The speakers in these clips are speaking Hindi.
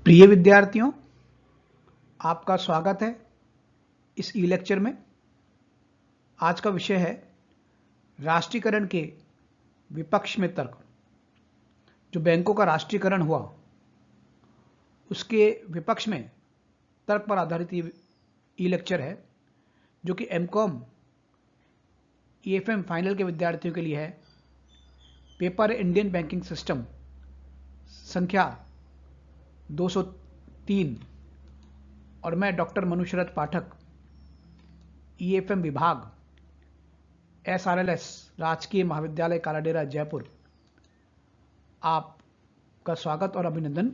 प्रिय विद्यार्थियों, आपका स्वागत है इस ई लेक्चर में। आज का विषय है राष्ट्रीयकरण के विपक्ष में तर्क। जो बैंकों का राष्ट्रीयकरण हुआ उसके विपक्ष में तर्क पर आधारित ये ई लेक्चर है, जो कि एमकॉम ईएफएम फाइनल के विद्यार्थियों के लिए है। पेपर इंडियन बैंकिंग सिस्टम संख्या 203 और मैं डॉक्टर मनुशरथ पाठक, ईएफएम विभाग, एसआरएलएस राजकीय महाविद्यालय कालाडेरा जयपुर, आपका स्वागत और अभिनंदन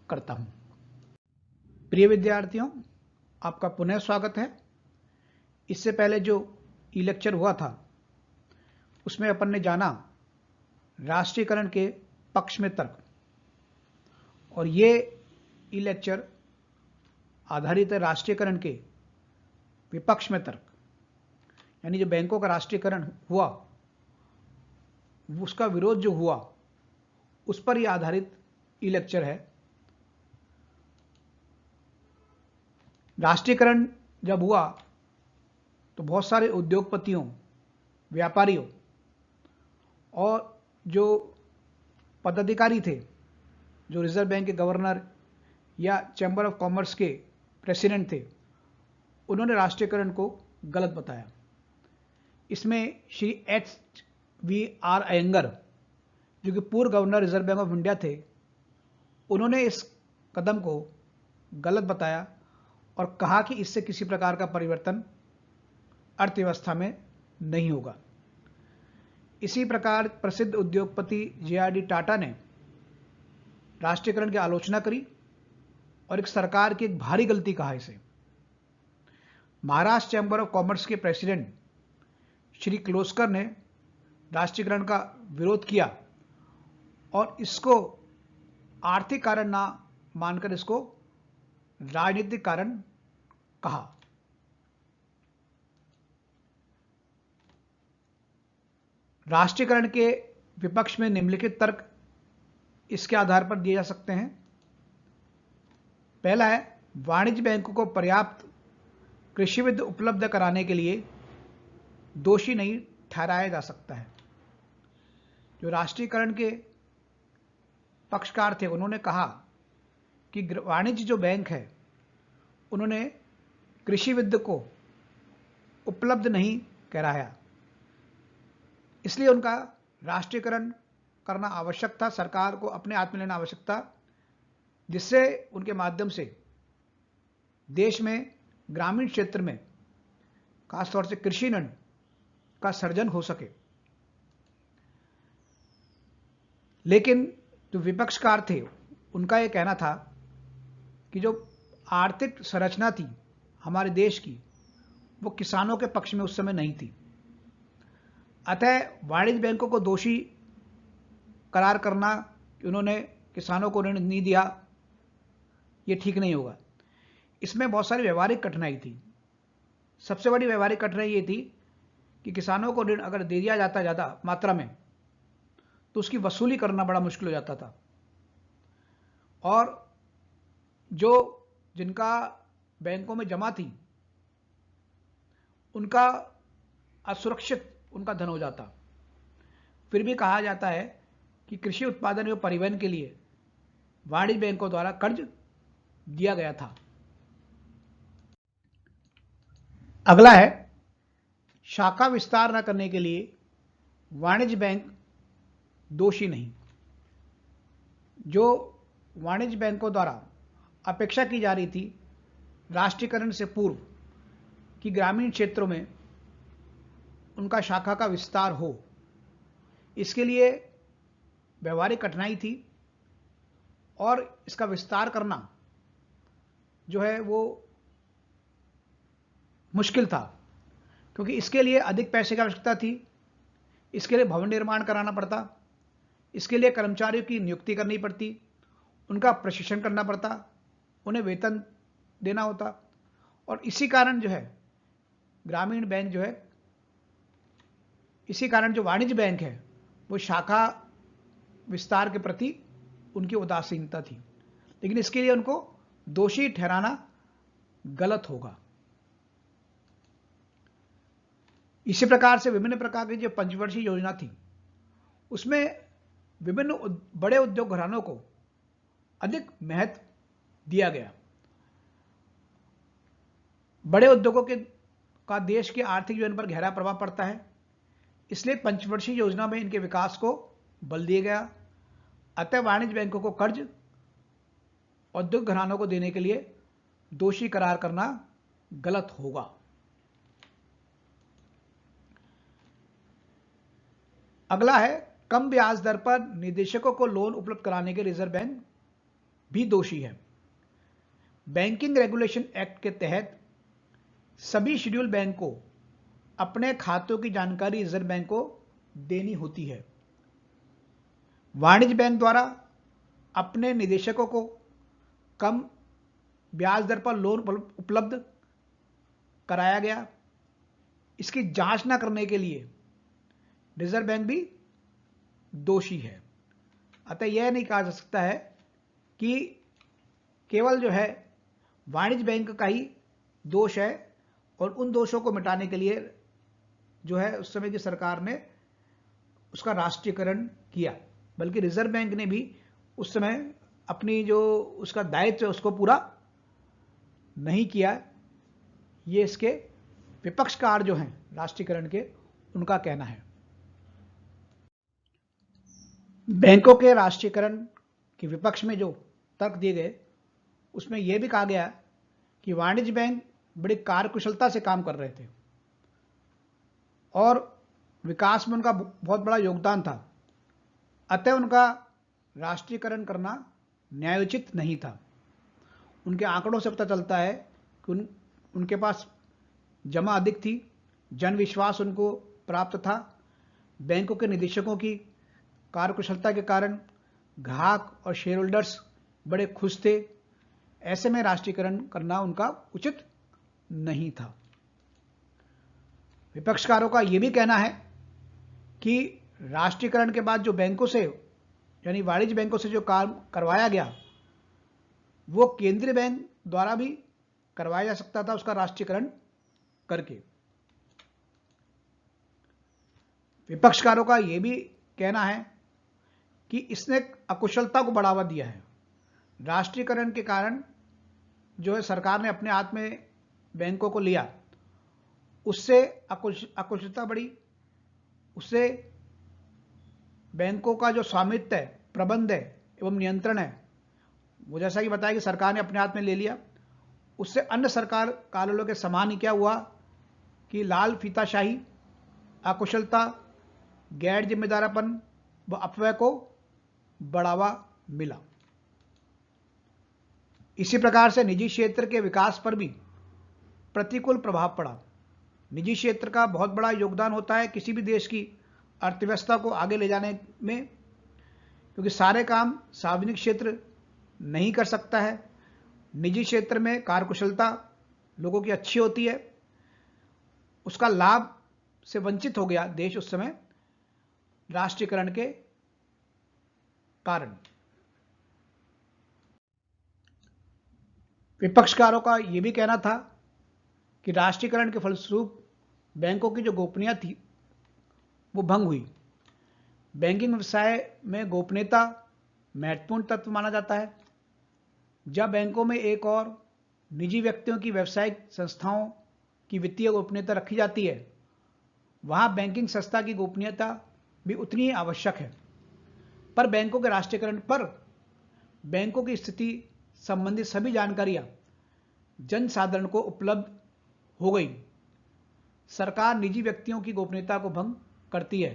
करता हूं। प्रिय विद्यार्थियों, आपका पुनः स्वागत है। इससे पहले जो ई लेक्चर हुआ था उसमें अपन ने जाना राष्ट्रीयकरण के पक्ष में तर्क, और ये ई लेक्चर आधारित है राष्ट्रीयकरण के विपक्ष में तर्क। यानी जो बैंकों का राष्ट्रीयकरण हुआ उसका विरोध जो हुआ उस पर यह आधारित ई लेक्चर है। राष्ट्रीयकरण जब हुआ तो बहुत सारे उद्योगपतियों, व्यापारियों और जो पदाधिकारी थे, जो रिजर्व बैंक के गवर्नर या चैम्बर ऑफ कॉमर्स के प्रेसिडेंट थे, उन्होंने राष्ट्रीयकरण को गलत बताया। इसमें श्री HVR अयंगर, जो कि पूर्व governor reserve bank of India थे, उन्होंने इस कदम को गलत बताया और कहा कि इससे किसी प्रकार का परिवर्तन अर्थव्यवस्था में नहीं होगा। इसी प्रकार प्रसिद्ध उद्योगपति JRD टाटा ने राष्ट्रीयकरण की आलोचना करी और एक सरकार की एक भारी गलती कहा इसे। महाराष्ट्र चैम्बर ऑफ कॉमर्स के प्रेसिडेंट श्री क्लोस्कर ने राष्ट्रीयकरण का विरोध किया और इसको आर्थिक कारण ना मानकर इसको राजनीतिक कारण कहा। राष्ट्रीयकरण के विपक्ष में निम्नलिखित तर्क इसके आधार पर दिए जा सकते हैं। पहला है, वाणिज्य बैंकों को पर्याप्त कृषि वित्त उपलब्ध कराने के लिए दोषी नहीं ठहराया जा सकता है। जो राष्ट्रीयकरण के पक्षकार थे उन्होंने कहा कि वाणिज्य जो बैंक है उन्होंने कृषि वित्त को उपलब्ध नहीं कराया, इसलिए उनका राष्ट्रीयकरण करना आवश्यक था। सरकार को अपने हाथ में लेना आवश्यक था, जिससे उनके माध्यम से देश में ग्रामीण क्षेत्र में खासतौर से कृषि ऋण का सर्जन हो सके। लेकिन जो विपक्षकार थे उनका यह कहना था कि जो आर्थिक संरचना थी हमारे देश की, वो किसानों के पक्ष में उस समय नहीं थी। अतः वाणिज्य बैंकों को दोषी करार करना कि उन्होंने किसानों को ऋण नहीं दिया, ये ठीक नहीं होगा। इसमें बहुत सारी व्यवहारिक कठिनाई थी। सबसे बड़ी व्यवहारिक कठिनाई ये थी कि किसानों को ऋण अगर दे दिया जाता ज़्यादा मात्रा में तो उसकी वसूली करना बड़ा मुश्किल हो जाता था, और जो जिनका बैंकों में जमा थी उनका असुरक्षित उनका धन हो जाता। फिर भी कहा जाता है कि कृषि उत्पादन एवं परिवहन के लिए वाणिज्य बैंकों द्वारा कर्ज दिया गया था। अगला है, शाखा विस्तार न करने के लिए वाणिज्य बैंक दोषी नहीं। जो वाणिज्य बैंकों द्वारा अपेक्षा की जा रही थी राष्ट्रीयकरण से पूर्व कि ग्रामीण क्षेत्रों में उनका शाखा का विस्तार हो, इसके लिए व्यवहारिक कठिनाई थी और इसका विस्तार करना जो है वो मुश्किल था, क्योंकि इसके लिए अधिक पैसे की आवश्यकता थी। इसके लिए भवन निर्माण कराना पड़ता, इसके लिए कर्मचारियों की नियुक्ति करनी पड़ती, उनका प्रशिक्षण करना पड़ता, उन्हें वेतन देना होता, और इसी कारण जो है ग्रामीण बैंक जो है, इसी कारण जो वाणिज्य बैंक है वो शाखा विस्तार के प्रति उनकी उदासीनता थी। लेकिन इसके लिए उनको दोषी ठहराना गलत होगा। इसी प्रकार से विभिन्न प्रकार की जो पंचवर्षीय योजना थी उसमें विभिन्न बड़े उद्योग घरानों को अधिक महत्व दिया गया। बड़े उद्योगों का देश के आर्थिक जीवन पर गहरा प्रभाव पड़ता है, इसलिए पंचवर्षीय योजना में इनके विकास को बल दिया गया। अतः वाणिज्य बैंकों को कर्ज औद्योगिक घरानों को देने के लिए दोषी करार करना गलत होगा। अगला है, कम ब्याज दर पर निवेशकों को लोन उपलब्ध कराने के रिजर्व बैंक भी दोषी है। बैंकिंग रेगुलेशन एक्ट के तहत सभी शेड्यूल बैंक को अपने खातों की जानकारी रिजर्व बैंक को देनी होती है। वाणिज्य बैंक द्वारा अपने निवेशकों को कम ब्याज दर पर लोन उपलब्ध कराया गया, इसकी जांच न करने के लिए रिजर्व बैंक भी दोषी है। अतः यह नहीं कहा जा सकता है कि केवल जो है वाणिज्य बैंक का ही दोष है और उन दोषों को मिटाने के लिए जो है उस समय की सरकार ने उसका राष्ट्रीयकरण किया, बल्कि रिजर्व बैंक ने भी उस समय अपनी जो उसका दायित्व है उसको पूरा नहीं किया। ये इसके विपक्षकार जो हैं राष्ट्रीयकरण के, उनका कहना है। बैंकों के राष्ट्रीयकरण के विपक्ष में जो तर्क दिए गए उसमें यह भी कहा गया कि वाणिज्य बैंक बड़ी कार्यकुशलता से काम कर रहे थे और विकास में उनका बहुत बड़ा योगदान था, अतः उनका राष्ट्रीयकरण करना न्यायोचित नहीं था। उनके आंकड़ों से पता चलता है कि उनके पास जमा अधिक थी, जन विश्वास उनको प्राप्त था, बैंकों के निदेशकों की कार्यकुशलता के कारण ग्राहक और शेयर होल्डर्स बड़े खुश थे। ऐसे में राष्ट्रीयकरण करना उनका उचित नहीं था। विपक्षकारों का यह भी कहना है कि राष्ट्रीयकरण के बाद जो बैंकों से यानी वाणिज्य बैंकों से जो काम करवाया गया वो केंद्रीय बैंक द्वारा भी करवाया जा सकता था उसका राष्ट्रीयकरण करके। विपक्षकारों का यह भी कहना है कि इसने अकुशलता को बढ़ावा दिया है। राष्ट्रीयकरण के कारण जो है सरकार ने अपने हाथ में बैंकों को लिया, उससे अकुशलता बढ़ी, उससे बैंकों का जो स्वामित्व है, प्रबंध है एवं नियंत्रण है, वो जैसा कि बताया कि सरकार ने अपने हाथ में ले लिया, उससे अन्य सरकार कार्यालयों के समान ही क्या हुआ कि लाल फीताशाही, अकुशलता, गैर जिम्मेदारापन व अपव्यय को बढ़ावा मिला। इसी प्रकार से निजी क्षेत्र के विकास पर भी प्रतिकूल प्रभाव पड़ा। निजी क्षेत्र का बहुत बड़ा योगदान होता है किसी भी देश की अर्थव्यवस्था को आगे ले जाने में, क्योंकि सारे काम सार्वजनिक क्षेत्र नहीं कर सकता है। निजी क्षेत्र में कार्यकुशलता लोगों की अच्छी होती है, उसका लाभ से वंचित हो गया देश उस समय राष्ट्रीयकरण के कारण। विपक्षकारों का यह भी कहना था कि राष्ट्रीयकरण के फलस्वरूप बैंकों की जो गोपनीयता थी वो भंग हुई। बैंकिंग व्यवसाय में गोपनीयता महत्वपूर्ण तत्व माना जाता है। जब बैंकों में एक और निजी व्यक्तियों की व्यावसायिक संस्थाओं की वित्तीय गोपनीयता रखी जाती है, वहां बैंकिंग संस्था की गोपनीयता भी उतनी ही आवश्यक है। पर बैंकों के राष्ट्रीयकरण पर बैंकों की स्थिति संबंधित सभी जानकारियां जन साधारण को उपलब्ध हो गई। सरकार निजी व्यक्तियों की गोपनीयता को भंग करती है,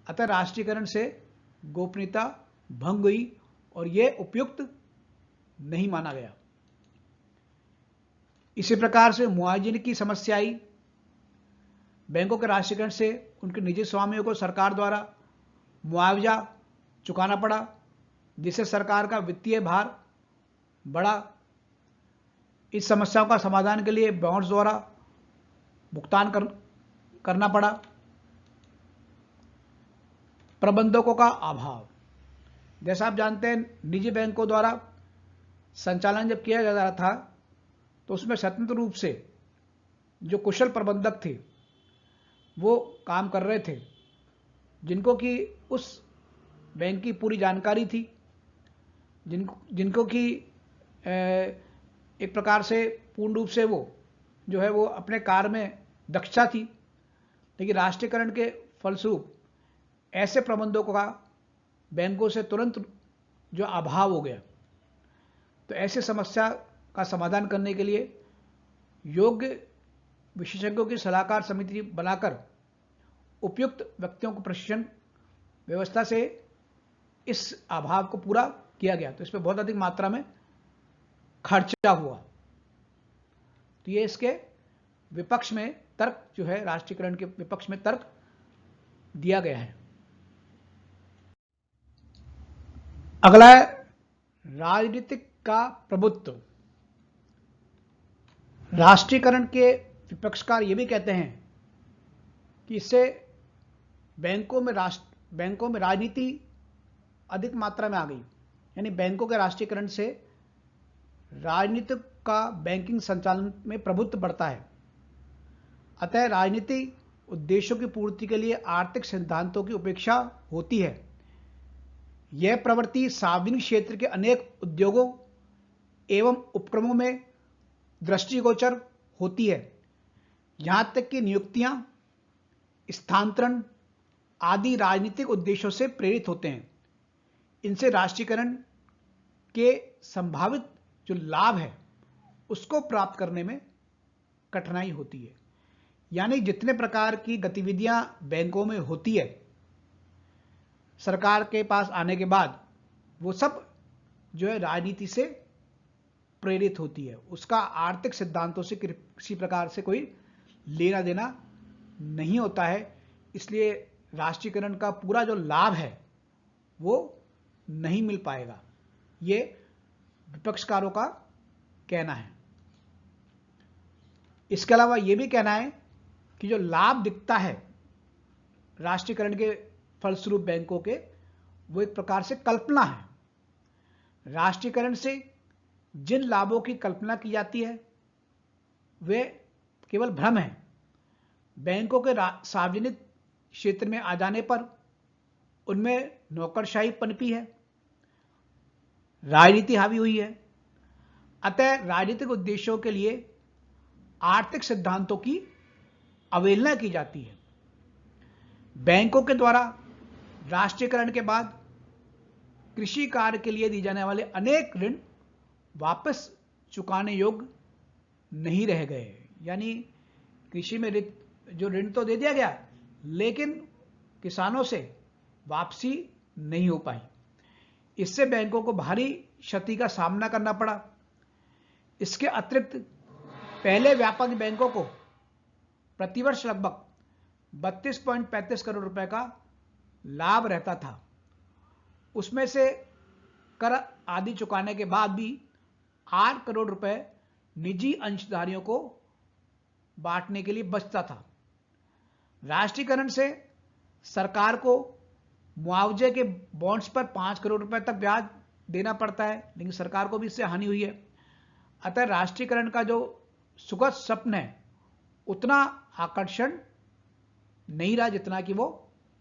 अतः राष्ट्रीयकरण से गोपनीयता भंग हुई और यह उपयुक्त नहीं माना गया। इसी प्रकार से मुआवजे की समस्या आई। बैंकों के राष्ट्रीयकरण से उनके निजी स्वामियों को सरकार द्वारा मुआवजा चुकाना पड़ा, जिससे सरकार का वित्तीय भार बढ़ा। इस समस्याओं का समाधान के लिए बॉन्ड्स द्वारा भुगतान करना पड़ा। प्रबंधकों का अभाव, जैसा आप जानते हैं निजी बैंकों द्वारा संचालन जब किया जा रहा था तो उसमें स्वतंत्र रूप से जो कुशल प्रबंधक थे वो काम कर रहे थे, जिनको कि उस बैंक की पूरी जानकारी थी, जिनको कि एक प्रकार से पूर्ण रूप से वो जो है वो अपने कार्य में दक्षता थी। लेकिन राष्ट्रीयकरण के फलस्वरूप ऐसे प्रबंधकों का बैंकों से तुरंत जो अभाव हो गया, तो ऐसे समस्या का समाधान करने के लिए योग्य विशेषज्ञों की सलाहकार समिति बनाकर उपयुक्त व्यक्तियों को प्रशिक्षण व्यवस्था से इस अभाव को पूरा किया गया। तो इसमें बहुत अधिक मात्रा में खर्चा हुआ। तो ये इसके विपक्ष में तर्क जो है, राष्ट्रीयकरण के विपक्ष में तर्क दिया गया है। अगला है राजनीतिक का प्रभुत्व। राष्ट्रीयकरण के विपक्षकार ये भी कहते हैं कि इससे बैंकों में राजनीति अधिक मात्रा में आ गई, यानी बैंकों के राष्ट्रीयकरण से राजनीतिक का बैंकिंग संचालन में प्रभुत्व बढ़ता है। अतः राजनीतिक उद्देश्यों की पूर्ति के लिए आर्थिक सिद्धांतों की उपेक्षा होती है। यह प्रवृत्ति सार्वजनिक क्षेत्र के अनेक उद्योगों एवं उपक्रमों में दृष्टिगोचर होती है। यहां तक कि नियुक्तियां, स्थानांतरण आदि राजनीतिक उद्देश्यों से प्रेरित होते हैं। इनसे राष्ट्रीयकरण के संभावित जो लाभ है उसको प्राप्त करने में कठिनाई होती है। यानी जितने प्रकार की गतिविधियां बैंकों में होती है सरकार के पास आने के बाद, वो सब जो है राजनीति से प्रेरित होती है। उसका आर्थिक सिद्धांतों से किसी प्रकार से कोई लेना देना नहीं होता है। इसलिए राष्ट्रीयकरण का पूरा जो लाभ है वो नहीं मिल पाएगा, ये विपक्षकारों का कहना है। इसके अलावा ये भी कहना है कि जो लाभ दिखता है राष्ट्रीयकरण के फलस्वरूप बैंकों के, वो एक प्रकार से कल्पना है। राष्ट्रीयकरण से जिन लाभों की कल्पना की जाती है वे केवल भ्रम है। बैंकों के सार्वजनिक क्षेत्र में आ जाने पर उनमें नौकरशाही पनपी है, राजनीति हावी हुई है। अतः राजनीतिक उद्देश्यों के लिए आर्थिक सिद्धांतों की अवहेलना की जाती है। बैंकों के द्वारा राष्ट्रीयकरण के बाद कृषि कार्य के लिए दी जाने वाले अनेक ऋण वापस चुकाने योग्य नहीं रह गए। यानी कृषि में जो ऋण तो दे दिया गया, लेकिन किसानों से वापसी नहीं हो पाई। इससे बैंकों को भारी क्षति का सामना करना पड़ा। इसके अतिरिक्त पहले व्यापारी बैंकों को प्रतिवर्ष लगभग 32.35 करोड़ रुपए का लाभ रहता था। उसमें से कर आदि चुकाने के बाद भी 8 करोड़ रुपए निजी अंशधारियों को बांटने के लिए बचता था। राष्ट्रीयकरण से सरकार को मुआवजे के बॉन्ड्स पर 5 करोड़ रुपए तक ब्याज देना पड़ता है, लेकिन सरकार को भी इससे हानि हुई है। अतः राष्ट्रीयकरण का जो सुखद स्वप्न है उतना आकर्षण नहीं रहा जितना कि वो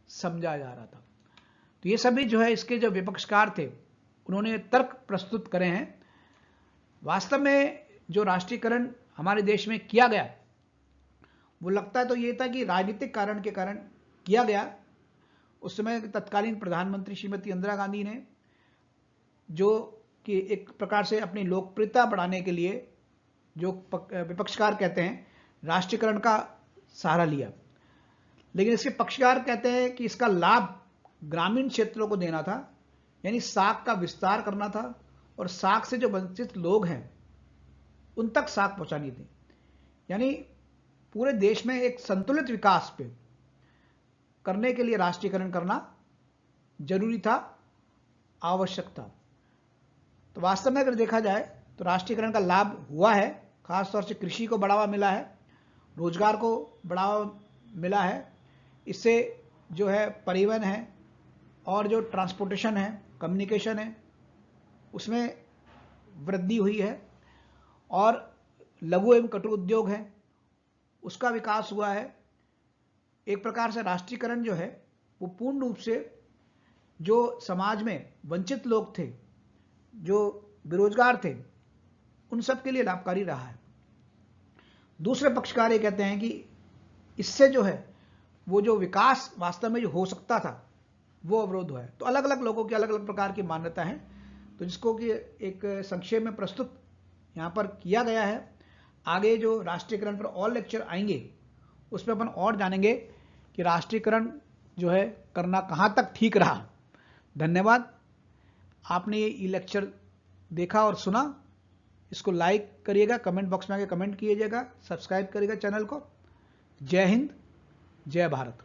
समझा जा रहा था। तो ये सभी जो है इसके जो विपक्षकार थे उन्होंने तर्क प्रस्तुत करे हैं। वास्तव में जो राष्ट्रीयकरण हमारे देश में किया गया वो लगता है तो ये था कि राजनीतिक कारण के कारण किया गया। उस समय तत्कालीन प्रधानमंत्री श्रीमती इंदिरा गांधी ने जो कि एक प्रकार से अपनी लोकप्रियता बढ़ाने के लिए, जो विपक्षकार कहते हैं, राष्ट्रीयकरण का सहारा लिया। लेकिन इसके पक्षकार कहते हैं कि इसका लाभ ग्रामीण क्षेत्रों को देना था, यानी साख का विस्तार करना था और साख से जो वंचित लोग हैं उन तक साख पहुंचानी थी। यानी पूरे देश में एक संतुलित विकास पे करने के लिए राष्ट्रीयकरण करना जरूरी था, आवश्यक था। तो वास्तव में अगर देखा जाए तो राष्ट्रीयकरण का लाभ हुआ है। खासतौर से कृषि को बढ़ावा मिला है, रोजगार को बढ़ावा मिला है। इससे जो है परिवहन है और जो ट्रांसपोर्टेशन है, कम्युनिकेशन है, उसमें वृद्धि हुई है और लघु एवं कुटीर उद्योग है उसका विकास हुआ है। एक प्रकार से राष्ट्रीयकरण जो है वो पूर्ण रूप से जो समाज में वंचित लोग थे, जो बेरोजगार थे, उन सब के लिए लाभकारी रहा है। दूसरे पक्षकार ये कहते हैं कि इससे जो है वो जो विकास वास्तव में जो हो सकता था वो अवरोध हुआ है। तो अलग अलग लोगों की अलग अलग प्रकार की मान्यता है, तो जिसको कि एक संक्षेप में प्रस्तुत यहाँ पर किया गया है। आगे जो राष्ट्रीयकरण पर और लेक्चर आएंगे उसमें अपन और जानेंगे कि राष्ट्रीयकरण जो है करना कहाँ तक ठीक रहा। धन्यवाद, आपने ये लेक्चर देखा और सुना। इसको लाइक करिएगा, कमेंट बॉक्स में आके कमेंट कीजिएगा, सब्सक्राइब करिएगा चैनल को। जय हिंद, जय भारत।